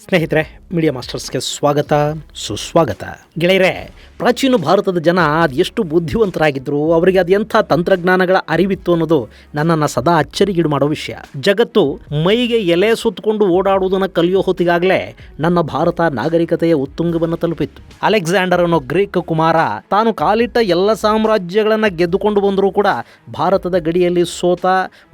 ಸ್ನೇಹಿತರೆ, ಮೀಡಿಯಾ ಮಾಸ್ಟರ್ಸ್ಗೆ ಸ್ವಾಗತ ಸುಸ್ವಾಗತ. ಗೆಳೆಯರೆ, ಪ್ರಾಚೀನ ಭಾರತದ ಜನ ಅದೆಷ್ಟು ಬುದ್ಧಿವಂತರಾಗಿದ್ದರು, ಅವರಿಗೆ ಅದೆಂಥ ತಂತ್ರಜ್ಞಾನಗಳ ಅರಿವಿತ್ತು ಅನ್ನೋದು ನನ್ನನ್ನು ಸದಾ ಅಚ್ಚರಿಗೀಡು ಮಾಡೋ ವಿಷಯ. ಜಗತ್ತು ಮೈಗೆ ಎಲೆ ಸುತ್ತಕೊಂಡು ಓಡಾಡುವುದನ್ನು ಕಲಿಯೋ ಹೊತ್ತಿಗಾಗಲೇ ನನ್ನ ಭಾರತ ನಾಗರಿಕತೆಯ ಉತ್ತುಂಗವನ್ನು ತಲುಪಿತ್ತು. ಅಲೆಕ್ಸಾಂಡರ್ ಅನ್ನೋ ಗ್ರೀಕ್ ಕುಮಾರ ತಾನು ಕಾಲಿಟ್ಟ ಎಲ್ಲ ಸಾಮ್ರಾಜ್ಯಗಳನ್ನು ಗೆದ್ದುಕೊಂಡು ಬಂದರೂ ಕೂಡ ಭಾರತದ ಗಡಿಯಲ್ಲಿ ಸೋತ,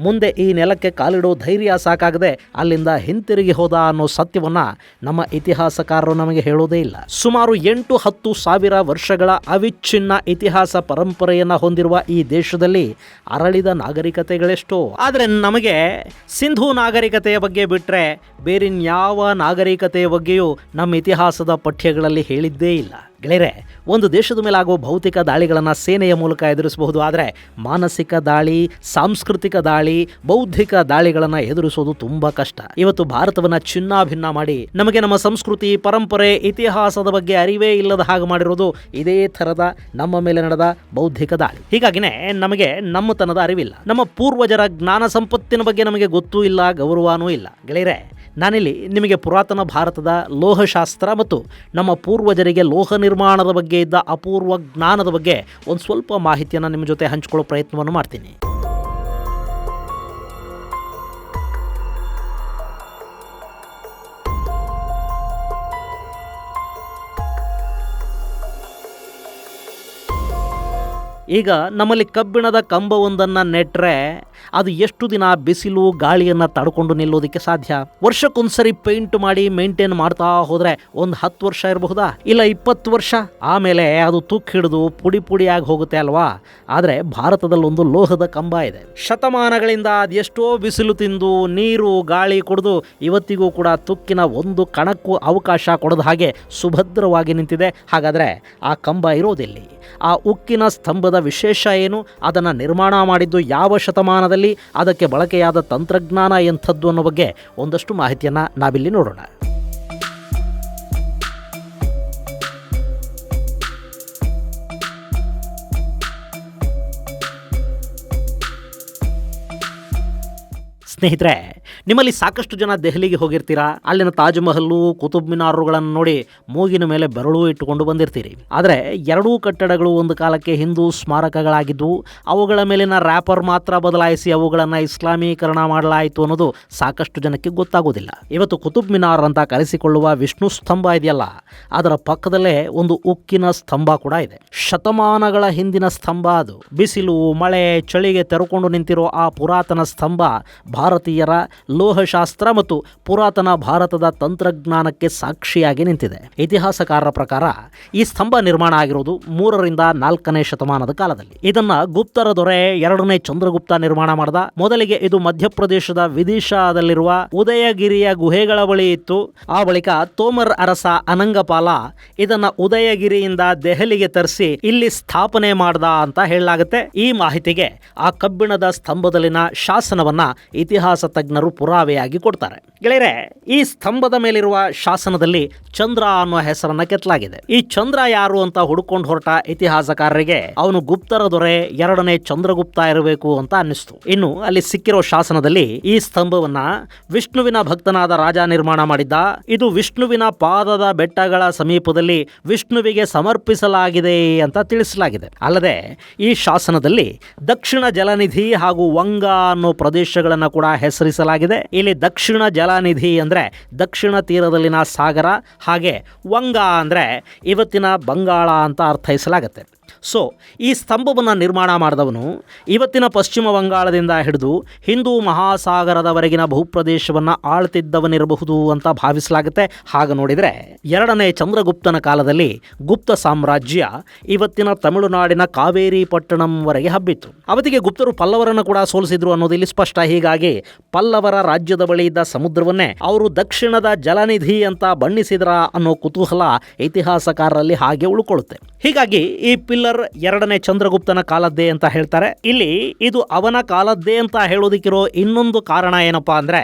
ಮುಂದೆ ಈ ನೆಲಕ್ಕೆ ಕಾಲಿಡೋ ಧೈರ್ಯ ಸಾಕಾಗದೆ ಅಲ್ಲಿಂದ ಹಿಂತಿರುಗಿ ಹೋದ ಅನ್ನೋ ಸತ್ಯವನ್ನು ನಮ್ಮ ಇತಿಹಾಸಕಾರರು ನಮಗೆ ಹೇಳೋದೇ ಇಲ್ಲ. ಸುಮಾರು 8-10 ಸಾವಿರ ವರ್ಷಗಳ ಅವಿಚ್ಛಿನ್ನ ಇತಿಹಾಸ ಪರಂಪರೆಯನ್ನು ಹೊಂದಿರುವ ಈ ದೇಶದಲ್ಲಿ ಅರಳಿದ ನಾಗರಿಕತೆಗಳೆಷ್ಟೋ. ಆದರೆ ನಮಗೆ ಸಿಂಧೂ ನಾಗರಿಕತೆಯ ಬಗ್ಗೆ ಬಿಟ್ಟರೆ ಬೇರಿನ್ಯಾವ ನಾಗರಿಕತೆಯ ಬಗ್ಗೆಯೂ ನಮ್ಮ ಇತಿಹಾಸದ ಪಠ್ಯಗಳಲ್ಲಿ ಹೇಳಿದ್ದೇ ಇಲ್ಲ. ಗೆಳೆಯರೆ, ಒಂದು ದೇಶದ ಮೇಲೆ ಆಗೋ ಭೌತಿಕ ದಾಳಿಗಳನ್ನು ಸೇನೆಯ ಮೂಲಕ ಎದುರಿಸಬಹುದು, ಆದರೆ ಮಾನಸಿಕ ದಾಳಿ, ಸಾಂಸ್ಕೃತಿಕ ದಾಳಿ, ಬೌದ್ಧಿಕ ದಾಳಿಗಳನ್ನು ಎದುರಿಸೋದು ತುಂಬ ಕಷ್ಟ. ಇವತ್ತು ಭಾರತವನ್ನು ಚಿನ್ನಾಭಿನ್ನ ಮಾಡಿ ನಮಗೆ ನಮ್ಮ ಸಂಸ್ಕೃತಿ, ಪರಂಪರೆ, ಇತಿಹಾಸದ ಬಗ್ಗೆ ಅರಿವೇ ಇಲ್ಲದ ಹಾಗೆ ಮಾಡಿರೋದು ಇದೇ ಥರದ ನಮ್ಮ ಮೇಲೆ ನಡೆದ ಬೌದ್ಧಿಕ ದಾಳಿ. ಹೀಗಾಗಿನೇ ನಮಗೆ ನಮ್ಮತನದ ಅರಿವಿಲ್ಲ, ನಮ್ಮ ಪೂರ್ವಜರ ಜ್ಞಾನ ಸಂಪತ್ತಿನ ಬಗ್ಗೆ ನಮಗೆ ಗೊತ್ತೂ ಇಲ್ಲ, ಗೌರವನೂ ಇಲ್ಲ. ಗೆಳೆಯರೆ, ನಾನಿಲ್ಲಿ ನಿಮಗೆ ಪುರಾತನ ಭಾರತದ ಲೋಹಶಾಸ್ತ್ರ ಮತ್ತು ನಮ್ಮ ಪೂರ್ವಜರಿಗೆ ಲೋಹ ನಿರ್ಮಾಣದ ಬಗ್ಗೆ ಇದ್ದ ಅಪೂರ್ವ ಜ್ಞಾನದ ಬಗ್ಗೆ ಒಂದು ಸ್ವಲ್ಪ ಮಾಹಿತಿಯನ್ನು ನಿಮ್ಮ ಜೊತೆ ಹಂಚಿಕೊಳ್ಳೋ ಪ್ರಯತ್ನವನ್ನು ಮಾಡ್ತೀನಿ. ಈಗ ನಮ್ಮಲ್ಲಿ ಕಬ್ಬಿಣದ ಕಂಬವೊಂದನ್ನು ನೆಟ್ಟರೆ ಅದು ಎಷ್ಟು ದಿನ ಬಿಸಿಲು ಗಾಳಿಯನ್ನು ತಡ್ಕೊಂಡು ನಿಲ್ಲೋದಕ್ಕೆ ಸಾಧ್ಯ? ವರ್ಷಕ್ಕೊಂದ್ಸರಿ ಪೇಂಟ್ ಮಾಡಿ ಮೇಂಟೈನ್ ಮಾಡ್ತಾ ಹೋದರೆ ಒಂದು 10 ವರ್ಷ ಇರಬಹುದಾ, ಇಲ್ಲ 20 ವರ್ಷ. ಆಮೇಲೆ ಅದು ತುಕ್ಕು ಹಿಡಿದು ಪುಡಿ ಪುಡಿಯಾಗಿ ಹೋಗುತ್ತೆ ಅಲ್ವಾ? ಆದರೆ ಭಾರತದಲ್ಲೊಂದು ಲೋಹದ ಕಂಬ ಇದೆ. ಶತಮಾನಗಳಿಂದ ಅದೆಷ್ಟೋ ಬಿಸಿಲು ತಿಂದು ನೀರು ಗಾಳಿ ಕುಡಿದು ಇವತ್ತಿಗೂ ಕೂಡ ತುಕ್ಕಿನ ಒಂದು ಕಣಕ್ಕೂ ಅವಕಾಶ ಕೊಡದ ಹಾಗೆ ಸುಭದ್ರವಾಗಿ ನಿಂತಿದೆ. ಹಾಗಾದರೆ ಆ ಕಂಬ ಇರೋದಿಲ್ಲಿ? ಆ ಉಕ್ಕಿನ ಸ್ತಂಭದ ವಿಶೇಷ ಏನು? ಅದನ್ನು ನಿರ್ಮಾಣ ಮಾಡಿದ್ದು ಯಾವ ಶತಮಾನದಲ್ಲಿ? ಅದಕ್ಕೆ ಬಳಕೆಯಾದ ತಂತ್ರಜ್ಞಾನ ಎಂಥದ್ದು ಅನ್ನೋ ಬಗ್ಗೆ ಒಂದಷ್ಟು ಮಾಹಿತಿಯನ್ನು ನಾವಿಲ್ಲಿ ನೋಡೋಣ. ಸ್ನೇಹಿತರೆ, ನಿಮ್ಮಲ್ಲಿ ಸಾಕಷ್ಟು ಜನ ದೆಹಲಿಗೆ ಹೋಗಿರ್ತೀರಾ. ಅಲ್ಲಿನ ತಾಜ್ ಮಹಲ್ಲು, ಕುತುಬ್ ಮಿನಾರುಗಳನ್ನು ನೋಡಿ ಮೂಗಿನ ಮೇಲೆ ಬೆರಳು ಇಟ್ಟುಕೊಂಡು ಬಂದಿರ್ತೀರಿ. ಆದರೆ ಎರಡೂ ಕಟ್ಟಡಗಳು ಒಂದು ಕಾಲಕ್ಕೆ ಹಿಂದೂ ಸ್ಮಾರಕಗಳಾಗಿದ್ದು ಅವುಗಳ ಮೇಲಿನ ರ್ಯಾಪರ್ ಮಾತ್ರ ಬದಲಾಯಿಸಿ ಅವುಗಳನ್ನು ಇಸ್ಲಾಮೀಕರಣ ಮಾಡಲಾಯಿತು ಅನ್ನೋದು ಸಾಕಷ್ಟು ಜನಕ್ಕೆ ಗೊತ್ತಾಗೋದಿಲ್ಲ. ಇವತ್ತು ಕುತುಬ್ ಮಿನಾರ್ ಅಂತ ಕರೆಸಿಕೊಳ್ಳುವ ವಿಷ್ಣು ಸ್ತಂಭ ಇದೆಯಲ್ಲ, ಅದರ ಪಕ್ಕದಲ್ಲೇ ಒಂದು ಉಕ್ಕಿನ ಸ್ತಂಭ ಕೂಡ ಇದೆ. ಶತಮಾನಗಳ ಹಿಂದಿನ ಸ್ತಂಭ ಅದು. ಬಿಸಿಲು, ಮಳೆ, ಚಳಿಗೆ ತೆರೆಕೊಂಡು ನಿಂತಿರೋ ಆ ಪುರಾತನ ಸ್ತಂಭ ಭಾರತೀಯರ ಲೋಹಶಾಸ್ತ್ರ ಮತ್ತು ಪುರಾತನ ಭಾರತದ ತಂತ್ರಜ್ಞಾನಕ್ಕೆ ಸಾಕ್ಷಿಯಾಗಿ ನಿಂತಿದೆ. ಇತಿಹಾಸಕಾರರ ಪ್ರಕಾರ ಈ ಸ್ತಂಭ ನಿರ್ಮಾಣ ಆಗಿರೋದು 3ರಿಂದ 4ನೇ ಶತಮಾನದ ಕಾಲದಲ್ಲಿ. ಇದನ್ನ ಗುಪ್ತರ ದೊರೆ 2ನೇ ಚಂದ್ರಗುಪ್ತ ನಿರ್ಮಾಣ ಮಾಡಿದ. ಮೊದಲಿಗೆ ಇದು ಮಧ್ಯಪ್ರದೇಶದ ವಿದಿಶಾದಲ್ಲಿರುವ ಉದಯಗಿರಿಯ ಗುಹೆಗಳ ಬಳಿ ಇತ್ತು. ಆ ಬಳಿಕ ತೋಮರ್ ಅರಸ ಅನಂಗಪಾಲ ಇದನ್ನ ಉದಯಗಿರಿಯಿಂದ ದೆಹಲಿಗೆ ತರಿಸಿ ಇಲ್ಲಿ ಸ್ಥಾಪನೆ ಮಾಡ್ದ ಅಂತ ಹೇಳಲಾಗುತ್ತೆ. ಈ ಮಾಹಿತಿಗೆ ಆ ಕಬ್ಬಿಣದ ಸ್ತಂಭದಲ್ಲಿನ ಶಾಸನವನ್ನ ಇತಿಹಾಸ ತಜ್ಞರು ಪುರಾವೆಯಾಗಿ ಕೊಡ್ತಾರೆ. ಗೆಳೆಯರೆ, ಈ ಸ್ತಂಭದ ಮೇಲಿರುವ ಶಾಸನದಲ್ಲಿ ಚಂದ್ರ ಅನ್ನುವ ಹೆಸರನ್ನ ಕೆತ್ತಲಾಗಿದೆ. ಈ ಚಂದ್ರ ಯಾರು ಅಂತ ಹುಡುಕೊಂಡು ಹೊರಟ ಇತಿಹಾಸಕಾರರಿಗೆ ಅವನು ಗುಪ್ತರ ದೊರೆ 2ನೇ ಚಂದ್ರಗುಪ್ತ ಇರಬೇಕು ಅಂತ ಅನ್ನಿಸ್ತು. ಇನ್ನು ಅಲ್ಲಿ ಸಿಕ್ಕಿರೋ ಶಾಸನದಲ್ಲಿ ಈ ಸ್ತಂಭವನ್ನ ವಿಷ್ಣುವಿನ ಭಕ್ತನಾದ ರಾಜ ನಿರ್ಮಾಣ ಮಾಡಿದ್ದ. ಇದು ವಿಷ್ಣುವಿನ ಪಾದದ ಬೆಟ್ಟಗಳ ಸಮೀಪದಲ್ಲಿ ವಿಷ್ಣುವಿಗೆ ಸಮರ್ಪಿಸಲಾಗಿದೆ ಅಂತ ತಿಳಿಸಲಾಗಿದೆ. ಅಲ್ಲದೆ ಈ ಶಾಸನದಲ್ಲಿ ದಕ್ಷಿಣ ಜಲನಿಧಿ ಹಾಗೂ ವಂಗ ಅನ್ನೋ ಪ್ರದೇಶಗಳನ್ನು ಕೂಡ ಹೆಸರಿಸಲಾಗಿದೆ. ಇಲ್ಲಿ ದಕ್ಷಿಣ ಜಲನಿಧಿ ಅಂದರೆ ದಕ್ಷಿಣ ತೀರದಲ್ಲಿನ ಸಾಗರ, ಹಾಗೆ ವಂಗ ಅಂದರೆ ಇವತ್ತಿನ ಬಂಗಾಳ ಅಂತ ಅರ್ಥೈಸಲಾಗುತ್ತೆ. ಸೊ ಈ ಸ್ತಂಭವನ್ನು ನಿರ್ಮಾಣ ಮಾಡಿದವನು ಇವತ್ತಿನ ಪಶ್ಚಿಮ ಬಂಗಾಳದಿಂದ ಹಿಡಿದು ಹಿಂದೂ ಮಹಾಸಾಗರದವರೆಗಿನ ಭೂಪ್ರದೇಶವನ್ನು ಆಳ್ತಿದ್ದವನಿರಬಹುದು ಅಂತ ಭಾವಿಸಲಾಗುತ್ತೆ. ಹಾಗೆ ನೋಡಿದರೆ 2ನೇ ಚಂದ್ರಗುಪ್ತನ ಕಾಲದಲ್ಲಿ ಗುಪ್ತ ಸಾಮ್ರಾಜ್ಯ ಇವತ್ತಿನ ತಮಿಳುನಾಡಿನ ಕಾವೇರಿ ಪಟ್ಟಣಂವರೆಗೆ ಹಬ್ಬಿತ್ತು. ಅವತ್ತಿಗೆ ಗುಪ್ತರು ಪಲ್ಲವರನ್ನು ಕೂಡ ಸೋಲಿಸಿದ್ರು ಅನ್ನೋದು ಇಲ್ಲಿ ಸ್ಪಷ್ಟ. ಹೀಗಾಗಿ ಪಲ್ಲವರ ರಾಜ್ಯದ ಬಳಿ ಇದ್ದ ಸಮುದ್ರವನ್ನೇ ಅವರು ದಕ್ಷಿಣದ ಜಲನಿಧಿ ಅಂತ ಬಣ್ಣಿಸಿದ್ರ ಅನ್ನೋ ಕುತೂಹಲ ಇತಿಹಾಸಕಾರರಲ್ಲಿ ಹಾಗೆ ಉಳ್ಕೊಳ್ಳುತ್ತೆ. ಹೀಗಾಗಿ ಈ ಪಿಲ್ಲರ್ ಎರಡನೇ ಚಂದ್ರಗುಪ್ತನ ಕಾಲದ್ದೇ ಅಂತ ಹೇಳ್ತಾರೆ. ಇಲ್ಲಿ ಇದು ಅವನ ಕಾಲದ್ದೇ ಅಂತ ಹೇಳೋದಿಕ್ಕಿರೋ ಇನ್ನೊಂದು ಕಾರಣ ಏನಪ್ಪಾ ಅಂದ್ರೆ,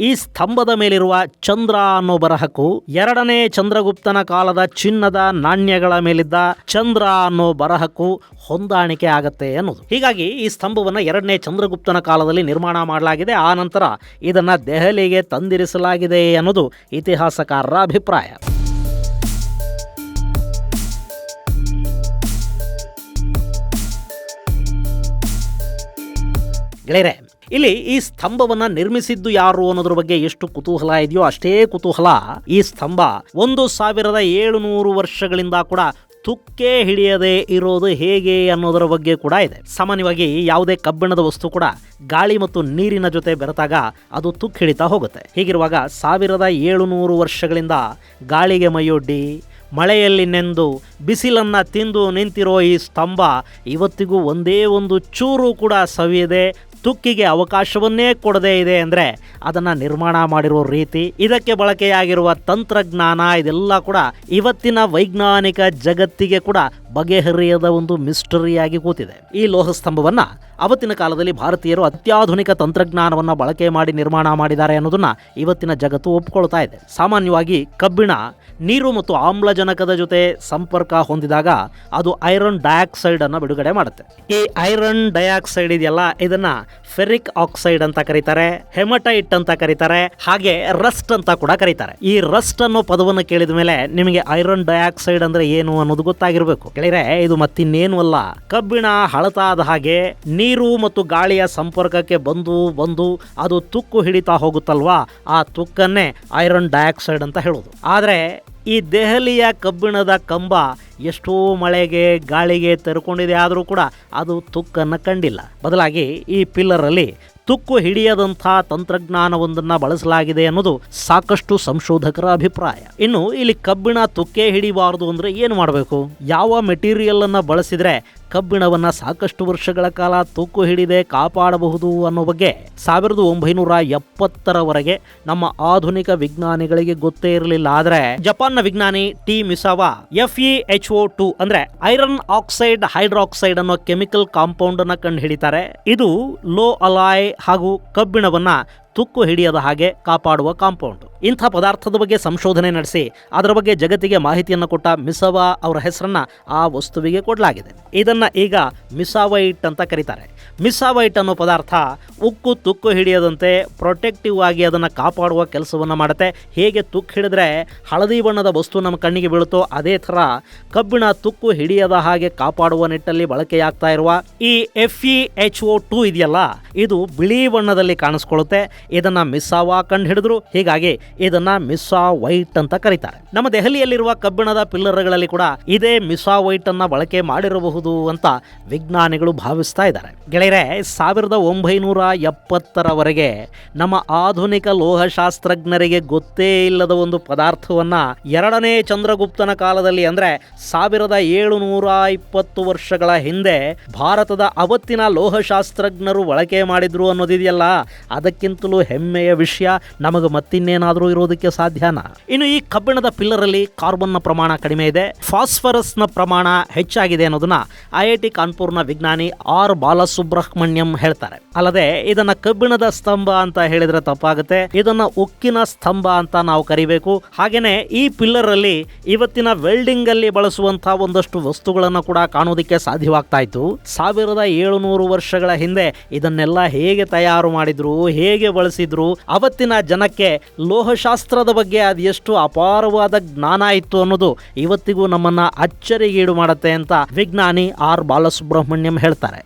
ಈ ಸ್ತಂಭದ ಮೇಲಿರುವ ಚಂದ್ರ ಅನ್ನೋ ಬರಹಕ್ಕೂ ಎರಡನೇ ಚಂದ್ರಗುಪ್ತನ ಕಾಲದ ಚಿನ್ನದ ನಾಣ್ಯಗಳ ಮೇಲಿದ್ದ ಚಂದ್ರ ಅನ್ನೋ ಬರಹಕ್ಕೂ ಹೊಂದಾಣಿಕೆ ಆಗತ್ತೆ ಅನ್ನೋದು. ಹೀಗಾಗಿ ಈ ಸ್ತಂಭವನ್ನ ಎರಡನೇ ಚಂದ್ರಗುಪ್ತನ ಕಾಲದಲ್ಲಿ ನಿರ್ಮಾಣ ಮಾಡಲಾಗಿದೆ. ಆ ನಂತರ ಇದನ್ನ ದೆಹಲಿಗೆ ತಂದಿರಿಸಲಾಗಿದೆ ಅನ್ನೋದು ಇತಿಹಾಸಕಾರರ ಅಭಿಪ್ರಾಯ. ಗೆಳೆಯರೆ, ಇಲ್ಲಿ ಈ ಸ್ತಂಭವನ್ನ ನಿರ್ಮಿಸಿದ್ದು ಯಾರು ಅನ್ನೋದ್ರ ಬಗ್ಗೆ ಎಷ್ಟು ಕುತೂಹಲ ಇದೆಯೋ ಅಷ್ಟೇ ಕುತೂಹಲ ಈ ಸ್ತಂಭ 1700 ವರ್ಷಗಳಿಂದ ಕೂಡ ತುಕ್ಕೆ ಹಿಡಿಯದೆ ಇರೋದು ಹೇಗೆ ಅನ್ನೋದರ ಬಗ್ಗೆ ಕೂಡ ಇದೆ. ಸಾಮಾನ್ಯವಾಗಿ ಯಾವುದೇ ಕಬ್ಬಿಣದ ವಸ್ತು ಕೂಡ ಗಾಳಿ ಮತ್ತು ನೀರಿನ ಜೊತೆ ಬೆರೆತಾಗ ಅದು ತುಕ್ಕು ಹಿಡಿತಾ ಹೋಗುತ್ತೆ. ಹೀಗಿರುವಾಗ 1700 ವರ್ಷಗಳಿಂದ ಗಾಳಿಗೆ ಮೈಯೊಡ್ಡಿ ಮಳೆಯಲ್ಲಿ ನೆಂದು ಬಿಸಿಲನ್ನು ತಿಂದು ನಿಂತಿರೋ ಈ ಸ್ತಂಭ ಇವತ್ತಿಗೂ ಒಂದೇ ಒಂದು ಚೂರು ಕೂಡ ಸವಿಯದೆ ತುಕ್ಕಿಗೆ ಅವಕಾಶವನ್ನೇ ಕೊಡದೇ ಇದೆ ಅಂದರೆ ಅದನ್ನು ನಿರ್ಮಾಣ ಮಾಡಿರೋ ರೀತಿ, ಇದಕ್ಕೆ ಬಳಕೆಯಾಗಿರುವ ತಂತ್ರಜ್ಞಾನ, ಇದೆಲ್ಲ ಕೂಡ ಇವತ್ತಿನ ವೈಜ್ಞಾನಿಕ ಜಗತ್ತಿಗೆ ಕೂಡ ಬಗೆಹರಿಯದ ಒಂದು ಮಿಸ್ಟರಿಯಾಗಿ ಕೂತಿದೆ. ಈ ಲೋಹ ಸ್ತಂಭವನ್ನು ಅವತ್ತಿನ ಕಾಲದಲ್ಲಿ ಭಾರತೀಯರು ಅತ್ಯಾಧುನಿಕ ತಂತ್ರಜ್ಞಾನವನ್ನು ಬಳಕೆ ಮಾಡಿ ನಿರ್ಮಾಣ ಮಾಡಿದ್ದಾರೆ ಅನ್ನೋದನ್ನ ಇವತ್ತಿನ ಜಗತ್ತು ಒಪ್ಕೊಳ್ತಾ ಇದೆ. ಸಾಮಾನ್ಯವಾಗಿ ಕಬ್ಬಿಣ ನೀರು ಮತ್ತು ಆಮ್ಲಜನಕದ ಜೊತೆ ಸಂಪರ್ಕ ಹೊಂದಿದಾಗ ಅದು ಐರನ್ ಡೈಆಕ್ಸೈಡ್ ಅನ್ನು ಬಿಡುಗಡೆ ಮಾಡುತ್ತೆ. ಈ ಐರನ್ ಡೈಆಕ್ಸೈಡ್ ಇದೆಯಲ್ಲ, ಇದನ್ನ ಫೆರಿಕ್ ಆಕ್ಸೈಡ್ ಅಂತ ಕರೀತಾರೆ, ಹೆಮಟೈಟ್ ಅಂತ ಕರೀತಾರೆ, ಹಾಗೆ ರಸ್ಟ್ ಅಂತ ಕೂಡ ಕರೀತಾರೆ. ಈ ರಸ್ಟ್ ಅನ್ನೋ ಪದವನ್ನು ಕೇಳಿದ ಮೇಲೆ ನಿಮಗೆ ಐರನ್ ಡೈಆಕ್ಸೈಡ್ ಅಂದ್ರೆ ಏನು ಅನ್ನೋದು ಗೊತ್ತಾಗಿರ್ಬೇಕು. ಗೆಳೆಯರೆ, ಇದು ಮತ್ತಿನ್ನೇನು ಅಲ್ಲ, ಕಬ್ಬಿಣ ಹಳತಾದ ಹಾಗೆ ನೀರು ಮತ್ತು ಗಾಳಿಯ ಸಂಪರ್ಕಕ್ಕೆ ಬಂದು ಅದು ತುಕ್ಕು ಹಿಡಿತಾ ಹೋಗುತ್ತಲ್ವಾ, ಆ ತುಕ್ಕನ್ನೇ ಐರನ್ ಡೈಆಕ್ಸೈಡ್ ಅಂತ ಹೇಳೋದು. ಆದರೆ ಈ ದೆಹಲಿಯ ಕಬ್ಬಿಣದ ಕಂಬ ಎಷ್ಟೋ ಮಳೆಗೆ ಗಾಳಿಗೆ ತೆರೆಕೊಂಡಿದೆ, ಆದರೂ ಕೂಡ ಅದು ತುಕ್ಕನ್ನು ಕಂಡಿಲ್ಲ. ಬದಲಾಗಿ ಈ ಪಿಲ್ಲರಲ್ಲಿ ತುಕ್ಕು ಹಿಡಿಯದಂಥ ತಂತ್ರಜ್ಞಾನವೊಂದನ್ನು ಬಳಸಲಾಗಿದೆ ಅನ್ನೋದು ಸಾಕಷ್ಟು ಸಂಶೋಧಕರ ಅಭಿಪ್ರಾಯ. ಇನ್ನು ಇಲ್ಲಿ ಕಬ್ಬಿಣ ತುಕ್ಕೆ ಹಿಡಿಬಾರದು ಅಂದರೆ ಏನು ಮಾಡಬೇಕು? ಯಾವ ಮೆಟೀರಿಯಲ್ ಅನ್ನು ಬಳಸಿದ್ರೆ ಕಬ್ಬಿಣವನ್ನು ಸಾಕಷ್ಟು ವರ್ಷಗಳ ಕಾಲ ತುಕ್ಕು ಹಿಡಿದೆ ಕಾಪಾಡಬಹುದು ಅನ್ನೋ ಬಗ್ಗೆ 1970ರವರೆಗೆ ನಮ್ಮ ಆಧುನಿಕ ವಿಜ್ಞಾನಿಗಳಿಗೆ ಗೊತ್ತೇ ಇರಲಿಲ್ಲ. ಆದರೆ ಜಪಾನ್ನ ವಿಜ್ಞಾನಿ ಟಿ ಮಿಸಾವಾ FeHO2 ಅಂದ್ರೆ ಐರನ್ ಆಕ್ಸೈಡ್ ಹೈಡ್ರಾಕ್ಸೈಡ್ ಅನ್ನೋ ಕೆಮಿಕಲ್ ಕಾಂಪೌಂಡ್ ಅನ್ನ ಕಂಡು ಹಿಡಿತಾರೆ. ಇದು ಲೋ ಅಲಾಯ್ ಹಾಗೂ ಕಬ್ಬಿಣವನ್ನ ತುಕ್ಕು ಹಿಡಿಯದ ಹಾಗೆ ಕಾಪಾಡುವ ಕಾಂಪೌಂಡ್. ಇಂಥ ಪದಾರ್ಥದ ಬಗ್ಗೆ ಸಂಶೋಧನೆ ನಡೆಸಿ ಅದರ ಬಗ್ಗೆ ಜಗತ್ತಿಗೆ ಮಾಹಿತಿಯನ್ನು ಕೊಟ್ಟ ಮಿಸಾವಾ ಅವರ ಹೆಸರನ್ನ ಆ ವಸ್ತುವಿಗೆ ಕೊಡಲಾಗಿದೆ. ಇದನ್ನ ಈಗ ಮಿಸಾವೈಟ್ ಅಂತ ಕರೀತಾರೆ. ಮಿಸಾವೈಟ್ ಅನ್ನೋ ಪದಾರ್ಥ ಉಕ್ಕು ತುಕ್ಕು ಹಿಡಿಯದಂತೆ ಪ್ರೊಟೆಕ್ಟಿವ್ ಆಗಿ ಅದನ್ನು ಕಾಪಾಡುವ ಕೆಲಸವನ್ನು ಮಾಡುತ್ತೆ. ಹೇಗೆ ತುಕ್ಕು ಹಿಡಿದ್ರೆ ಹಳದಿ ಬಣ್ಣದ ವಸ್ತು ನಮ್ಮ ಕಣ್ಣಿಗೆ ಬೀಳುತ್ತೋ ಅದೇ ಥರ ಕಬ್ಬಿಣ ತುಕ್ಕು ಹಿಡಿಯದ ಹಾಗೆ ಕಾಪಾಡುವ ನಿಟ್ಟಲ್ಲಿ ಬಳಕೆಯಾಗ್ತಾ ಇರುವ ಈ FeHO2 ಇದೆಯಲ್ಲ, ಇದು ಬಿಳಿ ಬಣ್ಣದಲ್ಲಿ ಕಾಣಿಸ್ಕೊಳ್ಳುತ್ತೆ. ಇದನ್ನ ಮಿಸಾವಾ ಕಂಡು ಹಿಡಿದ್ರು, ಹೀಗಾಗಿ ಇದನ್ನ ಮಿಸಾವೈಟ್ ಅಂತ ಕರೀತಾರೆ. ನಮ್ಮ ದೆಹಲಿಯಲ್ಲಿರುವ ಕಬ್ಬಿಣದ ಪಿಲ್ಲರ್ಗಳಲ್ಲಿ ಕೂಡ ಇದೇ ಮಿಸಾವೈಟ್ ಅನ್ನ ಬಳಕೆ ಮಾಡಿರಬಹುದು ಅಂತ ವಿಜ್ಞಾನಿಗಳು ಭಾವಿಸ್ತಾ ಇದ್ದಾರೆ. ಗೆಳೆಯರೆ, 1970ರವರೆಗೆ ನಮ್ಮ ಆಧುನಿಕ ಲೋಹಶಾಸ್ತ್ರಜ್ಞರಿಗೆ ಗೊತ್ತೇ ಇಲ್ಲದ ಒಂದು ಪದಾರ್ಥವನ್ನ ಎರಡನೇ ಚಂದ್ರಗುಪ್ತನ ಕಾಲದಲ್ಲಿ ಅಂದ್ರೆ 1720 ವರ್ಷಗಳ ಹಿಂದೆ ಭಾರತದ ಅವತ್ತಿನ ಲೋಹಶಾಸ್ತ್ರಜ್ಞರು ಬಳಕೆ ಮಾಡಿದ್ರು ಅನ್ನೋದಿದೆಯಲ್ಲ, ಅದಕ್ಕಿಂತಲೂ ಹೆಮ್ಮೆಯ ವಿಷಯ ನಮಗೆ ಮತ್ತಿನ್ನೇನಾದರೂ ಇರೋದಕ್ಕೆ ಸಾಧ್ಯನಾ? ಇನ್ನು ಈ ಕಬ್ಬಿಣದ ಪಿಲ್ಲರಲ್ಲಿ ಕಾರ್ಬನ್ನ ಪ್ರಮಾಣ ಕಡಿಮೆ ಇದೆ, ಫಾಸ್ಫರಸ್ನ ಪ್ರಮಾಣ ಹೆಚ್ಚಾಗಿದೆ ಅನ್ನೋದನ್ನ IIT ಕಾನ್ಪುರ್ನ ವಿಜ್ಞಾನಿ R ಬಾಲಸುಬ್ರಹ್ಮಣ್ಯಂ ಹೇಳ್ತಾರೆ. ಅಲ್ಲದೆ ಇದನ್ನ ಕಬ್ಬಿಣದ ಸ್ತಂಭ ಅಂತ ಹೇಳಿದ್ರೆ ತಪ್ಪಾಗುತ್ತೆ, ಇದನ್ನ ಉಕ್ಕಿನ ಸ್ತಂಭ ಅಂತ ನಾವು ಕರಿಬೇಕು. ಹಾಗೇನೆ ಈ ಪಿಲ್ಲರ್ ಅಲ್ಲಿ ಇವತ್ತಿನ ವೆಲ್ಡಿಂಗ್ ಅಲ್ಲಿ ಬಳಸುವಂತಹ ಒಂದಷ್ಟು ವಸ್ತುಗಳನ್ನು ಕೂಡ ಕಾಣೋದಕ್ಕೆ ಸಾಧ್ಯವಾಗ್ತಾ ಇತ್ತು. 1700 ವರ್ಷಗಳ ಹಿಂದೆ ಇದನ್ನೆಲ್ಲ ಹೇಗೆ ತಯಾರು ಮಾಡಿದ್ರು, ಹೇಗೆ ಬಳಸಿದ್ರು, ಅವತ್ತಿನ ಜನಕ್ಕೆ ಲೋಹಶಾಸ್ತ್ರದ ಬಗ್ಗೆ ಅದೆಷ್ಟು ಅಪಾರವಾದ ಜ್ಞಾನ ಇತ್ತು ಅನ್ನೋದು ಇವತ್ತಿಗೂ ನಮ್ಮನ್ನ ಅಚ್ಚರಿಗೀಡು ಮಾಡುತ್ತೆ ಅಂತ ವಿಜ್ಞಾನಿ R ಬಾಲಸುಬ್ರಹ್ಮಣ್ಯಂ ಹೇಳ್ತಾರೆ.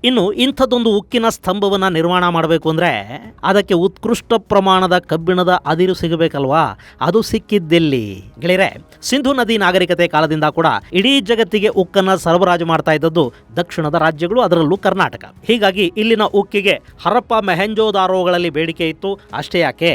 ಇನ್ನು ಇಂಥದ್ದೊಂದು ಉಕ್ಕಿನ ಸ್ತಂಭವನ್ನು ನಿರ್ಮಾಣ ಮಾಡಬೇಕು ಅಂದರೆ ಅದಕ್ಕೆ ಉತ್ಕೃಷ್ಟ ಪ್ರಮಾಣದ ಕಬ್ಬಿಣದ ಅದಿರು ಸಿಗಬೇಕಲ್ವಾ? ಅದು ಸಿಕ್ಕಿದ್ದೆಲ್ಲಿ? ಗೆಳೆಯರೆ, ಸಿಂಧು ನದಿ ನಾಗರಿಕತೆ ಕಾಲದಿಂದ ಕೂಡ ಇಡೀ ಜಗತ್ತಿಗೆ ಉಕ್ಕನ್ನು ಸರಬರಾಜು ಮಾಡ್ತಾ ಇದ್ದದ್ದು ದಕ್ಷಿಣದ ರಾಜ್ಯಗಳು, ಅದರಲ್ಲೂ ಕರ್ನಾಟಕ. ಹೀಗಾಗಿ ಇಲ್ಲಿನ ಉಕ್ಕಿಗೆ ಹರಪ್ಪ ಮೆಹೆಂಜೋದಾರೋಗಳಲ್ಲಿ ಬೇಡಿಕೆ ಇತ್ತು. ಅಷ್ಟೇ ಯಾಕೆ,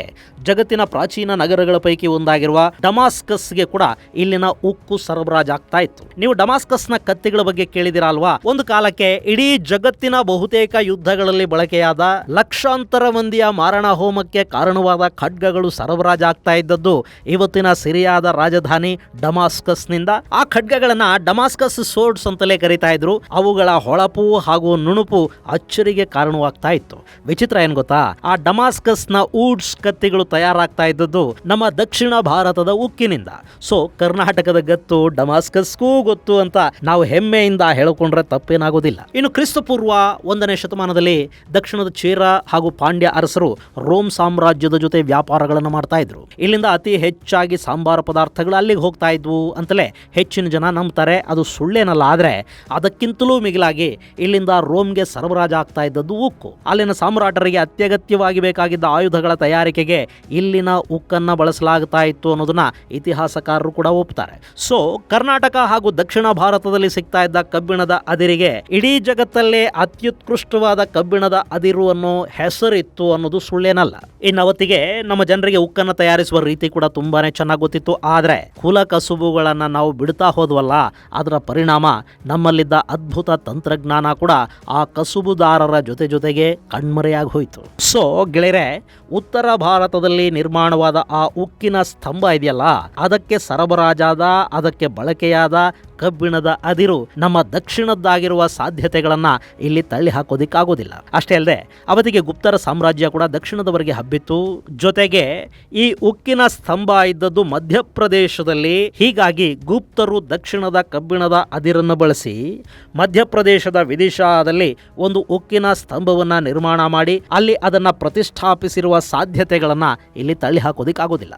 ಜಗತ್ತಿನ ಪ್ರಾಚೀನ ನಗರಗಳ ಪೈಕಿ ಒಂದಾಗಿರುವ ಡಮಾಸ್ಕಸ್ಗೆ ಕೂಡ ಇಲ್ಲಿನ ಉಕ್ಕು ಸರಬರಾಜಾಗ್ತಾ ಇತ್ತು. ನೀವು ಡಮಾಸ್ಕಸ್ನ ಕತ್ತಿಗಳ ಬಗ್ಗೆ ಕೇಳಿದಿರಾ ಅಲ್ವಾ? ಒಂದು ಕಾಲಕ್ಕೆ ಇಡೀ ಜಗತ್ತು ಜಗತ್ತಿನ ಬಹುತೇಕ ಯುದ್ಧಗಳಲ್ಲಿ ಬಳಕೆಯಾದ ಲಕ್ಷಾಂತರ ಮಂದಿಯ ಮಾರಣ ಹೋಮಕ್ಕೆ ಕಾರಣವಾದ ಖಡ್ಗಗಳು ಸರಬರಾಜಾಗ್ತಾ ಇದ್ದದ್ದು ಇವತ್ತಿನ ಸಿರಿಯಾದ ರಾಜಧಾನಿ ಡಮಾಸ್ಕಸ್ನಿಂದ. ಆ ಖಡ್ಗಗಳನ್ನ ಡಮಾಸ್ಕಸ್ ಸೋರ್ಡ್ಸ್ ಅಂತಲೇ ಕರೀತಾ ಇದ್ರು. ಅವುಗಳ ಹೊಳಪು ಹಾಗೂ ನುಣುಪು ಅಚ್ಚರಿಗೆ ಕಾರಣವಾಗ್ತಾ ಇತ್ತು. ವಿಚಿತ್ರ ಏನ್ ಗೊತ್ತಾ, ಆ ಡಮಾಸ್ಕಸ್ನ ಊಡ್ಸ್ ಕತ್ತಿಗಳು ತಯಾರಾಗ್ತಾ ಇದ್ದದ್ದು ನಮ್ಮ ದಕ್ಷಿಣ ಭಾರತದ ಉಕ್ಕಿನಿಂದ. ಸೊ ಕರ್ನಾಟಕದ ಗತ್ತು ಡಮಾಸ್ಕಸ್ಗೂ ಗೊತ್ತು ಅಂತ ನಾವು ಹೆಮ್ಮೆಯಿಂದ ಹೇಳಿಕೊಂಡ್ರೆ ತಪ್ಪೇನಾಗೋದಿಲ್ಲ. ಇನ್ನು ಕ್ರಿಸ್ತಪೂರ್ವ 1ನೇ ಶತಮಾನದಲ್ಲಿ ದಕ್ಷಿಣದ ಚೇರ ಹಾಗೂ ಪಾಂಡ್ಯ ಅರಸರು ರೋಮ್ ಸಾಮ್ರಾಜ್ಯದ ಜೊತೆ ವ್ಯಾಪಾರಗಳನ್ನು ಮಾಡ್ತಾ ಇದ್ರು. ಇಲ್ಲಿಂದ ಅತಿ ಹೆಚ್ಚಾಗಿ ಸಾಂಬಾರ ಪದಾರ್ಥಗಳು ಅಲ್ಲಿಗೆ ಹೋಗ್ತಾ ಇದ್ವು ಅಂತಲೇ ಹೆಚ್ಚಿನ ಜನ ನಂಬ್ತಾರೆ. ಅದು ಸುಳ್ಳೇನಲ್ಲ. ಆದ್ರೆ ಅದಕ್ಕಿಂತಲೂ ಮಿಗಿಲಾಗಿ ಇಲ್ಲಿಂದ ರೋಮ್ಗೆ ಸರಬರಾಜಾಗ್ತಾ ಇದ್ದದ್ದು ಉಕ್ಕು. ಅಲ್ಲಿನ ಸಾಮ್ರಾಟರಿಗೆ ಅತ್ಯಗತ್ಯವಾಗಿ ಬೇಕಾಗಿದ್ದ ಆಯುಧಗಳ ತಯಾರಿಕೆಗೆ ಇಲ್ಲಿನ ಉಕ್ಕನ್ನ ಬಳಸಲಾಗ್ತಾ ಇತ್ತು ಅನ್ನೋದನ್ನ ಇತಿಹಾಸಕಾರರು ಕೂಡ ಒಪ್ತಾರೆ. ಸೊ ಕರ್ನಾಟಕ ಹಾಗೂ ದಕ್ಷಿಣ ಭಾರತದಲ್ಲಿ ಸಿಗ್ತಾ ಇದ್ದ ಕಬ್ಬಿಣದ ಅದಿರಿಗೆ ಇಡೀ ಜಗತ್ತಲ್ಲೇ ಅತ್ಯುತ್ಕೃಷ್ಟವಾದ ಕಬ್ಬಿಣದ ಅದಿರು ಅನ್ನೋ ಹೆಸರಿತ್ತು ಅನ್ನೋದು ಸುಳ್ಳೇನಲ್ಲ. ಇನ್ನು ಅವತ್ತಿಗೆ ನಮ್ಮ ಜನರಿಗೆ ಉಕ್ಕನ್ನು ತಯಾರಿಸುವ ರೀತಿ ಕೂಡ ತುಂಬಾನೇ ಚೆನ್ನಾಗಿ ಗೊತ್ತಿತ್ತು. ಆದ್ರೆ ಕುಲ ಕಸುಬುಗಳನ್ನ ನಾವು ಬಿಡ್ತಾ ಹೋದ್ವಲ್ಲ, ಅದರ ಪರಿಣಾಮ ನಮ್ಮಲ್ಲಿದ್ದ ಅದ್ಭುತ ತಂತ್ರಜ್ಞಾನ ಕೂಡ ಆ ಕಸುಬುದಾರರ ಜೊತೆಗೆ ಕಣ್ಮರೆಯಾಗಿ ಹೋಯಿತು. ಸೊ ಗೆಳೆಯರೆ, ಉತ್ತರ ಭಾರತದಲ್ಲಿ ನಿರ್ಮಾಣವಾದ ಆ ಉಕ್ಕಿನ ಸ್ತಂಭ ಇದೆಯಲ್ಲ, ಅದಕ್ಕೆ ಸರಬರಾಜಾದ, ಅದಕ್ಕೆ ಬಳಕೆಯಾದ ಕಬ್ಬಿಣದ ಅದಿರು ನಮ್ಮ ದಕ್ಷಿಣದ್ದಾಗಿರುವ ಸಾಧ್ಯತೆಗಳನ್ನ ಇಲ್ಲಿ ತಳ್ಳಿ ಹಾಕೋದಿಕ್ಕಾಗೋದಿಲ್ಲ. ಅಷ್ಟೇ ಅಲ್ಲದೆ ಅವತ್ತಿಗೆ ಗುಪ್ತರ ಸಾಮ್ರಾಜ್ಯ ಕೂಡ ದಕ್ಷಿಣದವರೆಗೆ ಹಬ್ಬಿತ್ತು. ಜೊತೆಗೆ ಈ ಉಕ್ಕಿನ ಸ್ತಂಭ ಇದ್ದದ್ದು ಮಧ್ಯಪ್ರದೇಶದಲ್ಲಿ. ಹೀಗಾಗಿ ಗುಪ್ತರು ದಕ್ಷಿಣದ ಕಬ್ಬಿಣದ ಅದಿರನ್ನು ಬಳಸಿ ಮಧ್ಯಪ್ರದೇಶದ ವಿದಿಶಾದಲ್ಲಿ ಒಂದು ಉಕ್ಕಿನ ಸ್ತಂಭವನ್ನ ನಿರ್ಮಾಣ ಮಾಡಿ ಅಲ್ಲಿ ಅದನ್ನ ಪ್ರತಿಷ್ಠಾಪಿಸಿರುವ ಸಾಧ್ಯತೆಗಳನ್ನ ಇಲ್ಲಿ ತಳ್ಳಿ ಹಾಕೋದಿಕ್ಕಾಗೋದಿಲ್ಲ.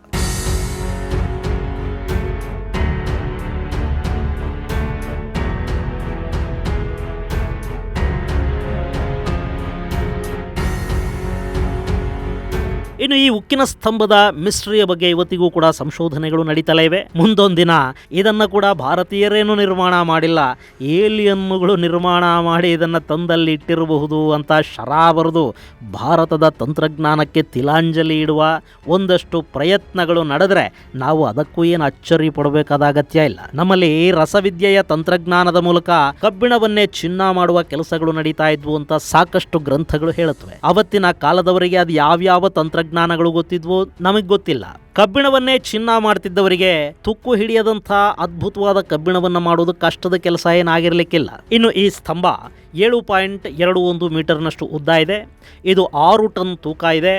ಇನ್ನು ಈ ಉಕ್ಕಿನ ಸ್ತಂಭದ ಮಿಸ್ಟ್ರಿಯ ಬಗ್ಗೆ ಇವತ್ತಿಗೂ ಕೂಡ ಸಂಶೋಧನೆಗಳು ನಡೀತಲೇ ಇವೆ. ಮುಂದೊಂದಿನ ಇದನ್ನು ಕೂಡ ಭಾರತೀಯರೇನು ನಿರ್ಮಾಣ ಮಾಡಿಲ್ಲ, ಏಲಿಯನ್ನುಗಳು ನಿರ್ಮಾಣ ಮಾಡಿ ಇದನ್ನು ತಂದಲ್ಲಿ ಇಟ್ಟಿರಬಹುದು ಅಂತ ಶರಾ ಬರೆದು ಭಾರತದ ತಂತ್ರಜ್ಞಾನಕ್ಕೆ ತಿಲಾಂಜಲಿ ಇಡುವ ಒಂದಷ್ಟು ಪ್ರಯತ್ನಗಳು ನಡೆದರೆ ನಾವು ಅದಕ್ಕೂ ಏನು ಅಚ್ಚರಿ ಪಡಬೇಕಾದ ಅಗತ್ಯ ಇಲ್ಲ. ನಮ್ಮಲ್ಲಿ ರಸವಿದ್ಯೆಯ ತಂತ್ರಜ್ಞಾನದ ಮೂಲಕ ಕಬ್ಬಿಣವನ್ನೇ ಚಿನ್ನ ಮಾಡುವ ಕೆಲಸಗಳು ನಡೀತಾ ಇದ್ವು ಅಂತ ಸಾಕಷ್ಟು ಗ್ರಂಥಗಳು ಹೇಳುತ್ತವೆ. ಅವತ್ತಿನ ಕಾಲದವರಿಗೆ ಅದು ಯಾವ್ಯಾವ ತಂತ್ರಜ್ಞಾನಗಳು ಗೊತ್ತಿದ್ವು ನಮಗೆ ಗೊತ್ತಿಲ್ಲ. ಕಬ್ಬಿಣವನ್ನೇ ಚಿನ್ನ ಮಾಡ್ತಿದ್ದವರಿಗೆ ತುಕ್ಕು ಹಿಡಿಯದಂಥ ಅದ್ಭುತವಾದ ಕಬ್ಬಿಣವನ್ನು ಮಾಡೋದು ಕಷ್ಟದ ಕೆಲಸ ಏನಾಗಿರ್ಲಿಕ್ಕಿಲ್ಲ. ಇನ್ನು ಈ ಸ್ತಂಭ 7.21 ಮೀಟರ್ನಷ್ಟು ಉದ್ದ ಇದೆ. ಇದು 6 ಟನ್ ತೂಕ ಇದೆ.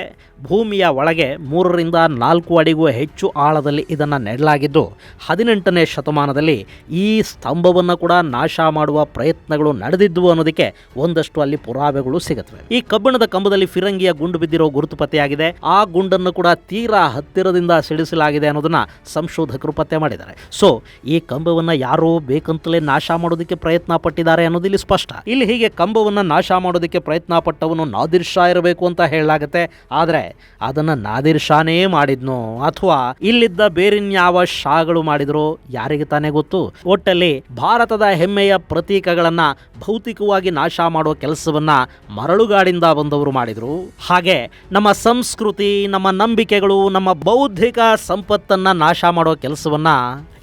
ಭೂಮಿಯ ಒಳಗೆ 3 ರಿಂದ 4 ಅಡಿಗೂ ಹೆಚ್ಚು ಆಳದಲ್ಲಿ ಇದನ್ನು ನೆಡಲಾಗಿದ್ದು 18ನೇ ಶತಮಾನದಲ್ಲಿ ಈ ಸ್ತಂಭವನ್ನು ಕೂಡ ನಾಶ ಮಾಡುವ ಪ್ರಯತ್ನಗಳು ನಡೆದಿದ್ವು ಅನ್ನೋದಕ್ಕೆ ಒಂದಷ್ಟು ಅಲ್ಲಿ ಪುರಾವೆಗಳು ಸಿಗುತ್ತವೆ. ಈ ಕಬ್ಬಿಣದ ಕಂಬದಲ್ಲಿ ಫಿರಂಗಿಯ ಗುಂಡು ಬಿದ್ದಿರೋ ಗುರುತು ಪತ್ತೆಯಾಗಿದೆ. ಆ ಗುಂಡನ್ನು ಕೂಡ ತೀರಾ ಹತ್ತಿರದಿಂದ ಸಿಡಿಸಲಾಗಿದೆ ಅನ್ನೋದನ್ನ ಸಂಶೋಧಕರು ಪತ್ತೆ ಮಾಡಿದ್ದಾರೆ. ಸೊ ಈ ಕಂಬವನ್ನು ಯಾರೋ ಬೇಕಂತಲೇ ನಾಶ ಮಾಡೋದಕ್ಕೆ ಪ್ರಯತ್ನ ಪಟ್ಟಿದ್ದಾರೆ ಅನ್ನೋದು ಇಲ್ಲಿ ಸ್ಪಷ್ಟ. ಇಲ್ಲಿ ಹೀಗೆ ಕಂಬವನ್ನು ನಾಶ ಮಾಡೋದಕ್ಕೆ ಪ್ರಯತ್ನ ಪಟ್ಟವನು ನಾದಿರ್ ಶಾ ಇರಬೇಕು ಅಂತ ಹೇಳಲಾಗುತ್ತೆ. ಆದರೆ ಅದನ್ನು ನಾದಿರ್ ಶಾನೇ ಮಾಡಿದ್ನೋ ಅಥವಾ ಇಲ್ಲಿದ್ದ ಬೇರಿನ್ಯಾವ ಶಾಗಳು ಮಾಡಿದ್ರು ಯಾರಿಗೆ ತಾನೇ ಗೊತ್ತು. ಒಟ್ಟಲ್ಲಿ ಭಾರತದ ಹೆಮ್ಮೆಯ ಪ್ರತೀಕಗಳನ್ನ ಭೌತಿಕವಾಗಿ ನಾಶ ಮಾಡುವ ಕೆಲಸವನ್ನ ಮರಳುಗಾಡಿಂದ ಬಂದವರು ಮಾಡಿದ್ರು. ಹಾಗೆ ನಮ್ಮ ಸಂಸ್ಕೃತಿ, ನಮ್ಮ ನಂಬಿಕೆಗಳು, ನಮ್ಮ ಬೌದ್ಧಿಕ ಸಂಪತ್ತನ್ನ ನಾಶ ಮಾಡೋ ಕೆಲಸವನ್ನ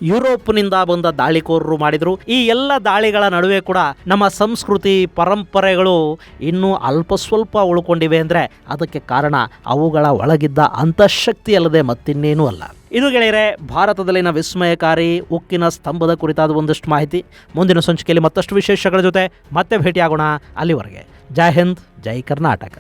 ಯುರೋಪ್ನಿಂದ ಬಂದ ದಾಳಿಕೋರರು ಮಾಡಿದ್ರು. ಈ ಎಲ್ಲ ದಾಳಿಗಳ ನಡುವೆ ಕೂಡ ನಮ್ಮ ಸಂಸ್ಕೃತಿ ಪರಂಪರೆಗಳು ಇನ್ನೂ ಅಲ್ಪ ಸ್ವಲ್ಪ ಉಳ್ಕೊಂಡಿವೆ ಅಂದರೆ ಅದಕ್ಕೆ ಕಾರಣ ಅವುಗಳ ಒಳಗಿದ್ದ ಅಂತಃಶಕ್ತಿ ಅಲ್ಲದೆ ಮತ್ತಿನ್ನೇನೂ ಅಲ್ಲ. ಇದು ಗೆಳೆಯರೆ ಭಾರತದಲ್ಲಿನ ವಿಸ್ಮಯಕಾರಿ ಉಕ್ಕಿನ ಸ್ತಂಭದ ಕುರಿತಾದ ಒಂದಷ್ಟು ಮಾಹಿತಿ. ಮುಂದಿನ ಸಂಚಿಕೆಯಲ್ಲಿ ಮತ್ತಷ್ಟು ವಿಶೇಷಗಳ ಜೊತೆ ಮತ್ತೆ ಭೇಟಿಯಾಗೋಣ. ಅಲ್ಲಿವರೆಗೆ ಜೈ ಹಿಂದ್, ಜೈ ಕರ್ನಾಟಕ.